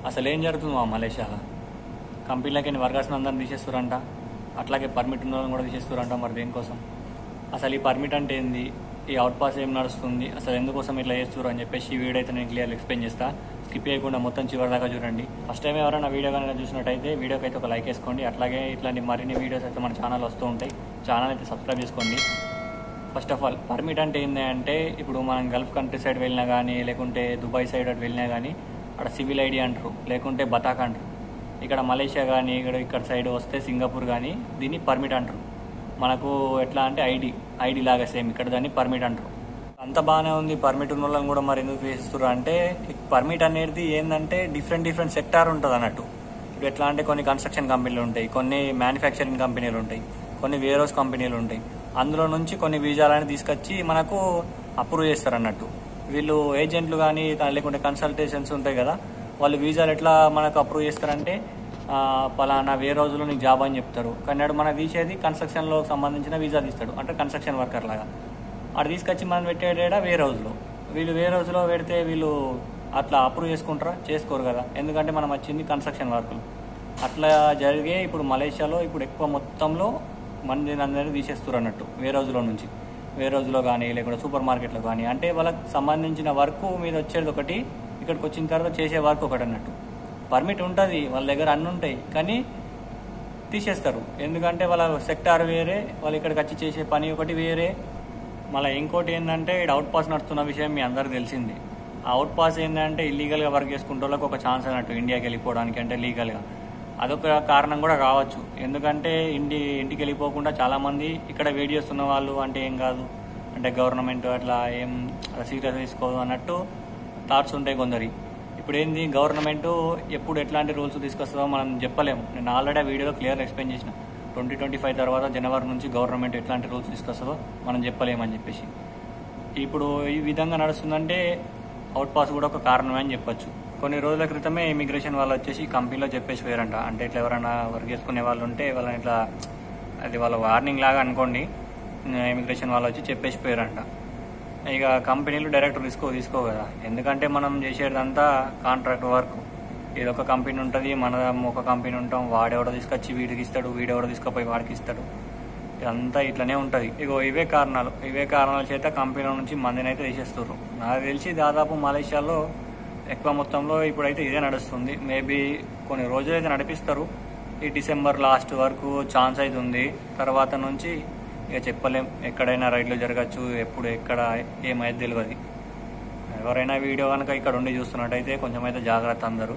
అసలు ఏం జరుగుతుంది మా మలేషియాలో? కంపెనీలకి వర్కర్స్ని అందరిని తీసేస్తారంట, అట్లాగే పర్మిట్ ఉన్న వాళ్ళని కూడా తీసేస్తారంట. మరి దేనికోసం? అసలు ఈ పర్మిట్ అంటే ఏంది, ఈ అవుట్ పాస్ ఏం నడుస్తుంది, అసలు ఎందుకోసం ఇట్లా చేస్తారు అని చెప్పేసి ఈ వీడియో అయితే నేను క్లియర్గా ఎక్స్ప్లెయిన్ చేస్తా. స్కిప్ చేయకుండా మొత్తం చివరి దాకా చూడండి. ఫస్ట్ టైం ఎవరైనా వీడియో కనుక చూసినట్టయితే వీడియోకి అయితే ఒక లైక్ వేసుకోండి. అట్లాగే ఇట్లాంటి మరిన్ని వీడియోస్ అయితే మన ఛానల్ వస్తూ ఉంటాయి. ఛానల్ అయితే సబ్స్క్రైబ్ చేసుకోండి. ఫస్ట్ ఆఫ్ ఆల్ పర్మిట్ అంటే ఏంటి అంటే, ఇప్పుడు మనం గల్ఫ్ కంట్రీ సైడ్ వెళ్ళినా కానీ, లేకుంటే దుబాయ్ సైడ్ అటు వెళ్ళినా కానీ అక్కడ సివిల్ ఐడి అంటారు, లేకుంటే బతాక్ అంటారు. ఇక్కడ మలేషియా కానీ ఇక్కడ సైడ్ వస్తే సింగపూర్ కానీ దీన్ని పర్మిట్ అంటారు. మనకు ఎట్లా అంటే ఐడి లాగా సేమ్ ఇక్కడ దాన్ని పర్మిట్ అంటారు. అంత బాగానే ఉంది. పర్మిట్ ఉన్న వాళ్ళని కూడా మరి ఎందుకు వేస్తున్నారు అంటే, పర్మిట్ అనేది ఏంటంటే డిఫరెంట్ సెక్టార్ ఉంటుంది అన్నట్టు. ఇప్పుడు ఎట్లా అంటే కొన్ని కన్స్ట్రక్షన్ కంపెనీలు ఉంటాయి, కొన్ని మ్యానుఫ్యాక్చరింగ్ కంపెనీలు ఉంటాయి, కొన్ని వేర్ హౌస్ కంపెనీలు ఉంటాయి. అందులో నుంచి కొన్ని వీసాలని తీసుకొచ్చి మనకు అప్రూవ్ చేస్తారు అన్నట్టు. వీళ్ళు ఏజెంట్లు కానీ లేకుంటే కన్సల్టేషన్స్ ఉంటాయి కదా, వాళ్ళు వీసాలు ఎట్లా మనకు అప్రూవ్ చేస్తారంటే, పలానా వేరే రోజుల్లో నీకు జాబ్ అని చెప్తారు. కానీ అడు మనకు తీసేది కన్స్ట్రక్షన్లో సంబంధించిన వీసా తీస్తాడు, అంటే కన్స్ట్రక్షన్ వర్కర్ లాగా. అటు తీసుకొచ్చి మనం పెట్టేటేడా వేరే రోజులో. వీళ్ళు వేరే రోజులో పెడితే వీళ్ళు అట్లా అప్రూవ్ చేసుకుంటారా? చేసుకోరు కదా, ఎందుకంటే మనం వచ్చింది కన్స్ట్రక్షన్ వర్కులు. అట్లా జరిగే ఇప్పుడు మలేషియాలో ఇప్పుడు ఎక్కువ మొత్తంలో మందిని అందరినీ తీసేస్తారు అన్నట్టు వేరే రోజులో నుంచి. వేరే రోజులో కానీ లేకుంటే సూపర్ మార్కెట్లో కానీ, అంటే వాళ్ళకి సంబంధించిన వర్క్ మీద వచ్చేది ఒకటి, ఇక్కడికి వచ్చిన తర్వాత చేసే వర్క్ ఒకటి అన్నట్టు. పర్మిట్ ఉంటుంది వాళ్ళ దగ్గర, అన్నీ ఉంటాయి, కానీ తీసేస్తారు. ఎందుకంటే వాళ్ళ సెక్టార్ వేరే, వాళ్ళు ఇక్కడికి వచ్చి చేసే పని ఒకటి వేరే. మళ్ళీ ఇంకోటి ఏంటంటే, ఇక్కడ అవుట్ పాస్ నడుస్తున్న విషయం మీ అందరికి తెలిసింది. ఆ అవుట్ పాస్ ఏంటంటే ఇల్లీగల్గా వర్క్ చేసుకుంటే వాళ్ళకి ఒక ఛాన్స్ అన్నట్టు ఇండియాకి వెళ్ళిపోవడానికి, అంటే లీగల్గా. అదొక కారణం కూడా కావచ్చు. ఎందుకంటే ఇంటికి వెళ్ళిపోకుండా చాలామంది ఇక్కడ వెయిట్ చేస్తున్న వాళ్ళు, అంటే ఏం కాదు, అంటే గవర్నమెంట్ అట్లా ఏం సీరియస్ తీసుకోదు అన్నట్టు థాట్స్ ఉంటాయి కొందరి. ఇప్పుడు ఏంది, గవర్నమెంట్ ఎప్పుడు ఎట్లాంటి రూల్స్ తీసుకొస్తుందో మనం చెప్పలేము. నేను ఆల్రెడీ ఆ వీడియోలో క్లియర్ ఎక్స్ప్లెయిన్ చేసిన. 2025 తర్వాత జనవరి నుంచి గవర్నమెంట్ ఎట్లాంటి రూల్స్ తీసుకొస్తుందో మనం చెప్పలేమని చెప్పేసి. ఇప్పుడు ఈ విధంగా నడుస్తుందంటే అవుట్ పాస్ కూడా ఒక కారణమే అని చెప్పొచ్చు. కొన్ని రోజుల క్రితమే ఇమిగ్రేషన్ వాళ్ళు వచ్చేసి కంపెనీలో చెప్పేసి పోయారంట. అంటే ఇట్లా ఎవరైనా వర్క్ చేసుకునే వాళ్ళు ఉంటే వాళ్ళని ఇట్లా, అది వాళ్ళ వార్నింగ్ లాగా అనుకోండి, ఇమిగ్రేషన్ వాళ్ళు వచ్చి చెప్పేసి పోయారంట. ఇక కంపెనీలు డైరెక్ట్ తీసుకో కదా, ఎందుకంటే మనం చేసేదంతా కాంట్రాక్ట్ వర్క్. ఇది ఒక కంపెనీ ఉంటుంది, మనం ఒక కంపెనీ ఉంటాం, వాడెవడో తీసుకొచ్చి వీడికి ఇస్తాడు, వీడెవడో తీసుకుపోయి వాడికి ఇస్తాడు. ఇదంతా ఇట్లనే ఉంటుంది. ఇవే కారణాల చేత కంపెనీల నుంచి మందిని అయితే తీసేస్తారు. నాకు తెలిసి దాదాపు మలేషియాలో ఎక్కువ మొత్తంలో ఇప్పుడైతే ఇదే నడుస్తుంది. మేబీ కొన్ని రోజులు అయితే నడిపిస్తారు. ఈ డిసెంబర్ లాస్ట్ వరకు ఛాన్స్ అయితే ఉంది. తర్వాత నుంచి ఇక చెప్పలేం, ఎక్కడైనా రైడ్లు జరగచ్చు, ఎప్పుడు ఎక్కడ ఏమైతే తెలియదు. ఎవరైనా వీడియో కనుక ఇక్కడ ఉండి చూస్తున్నట్టయితే కొంచెం అయితే జాగ్రత్త అందరూ.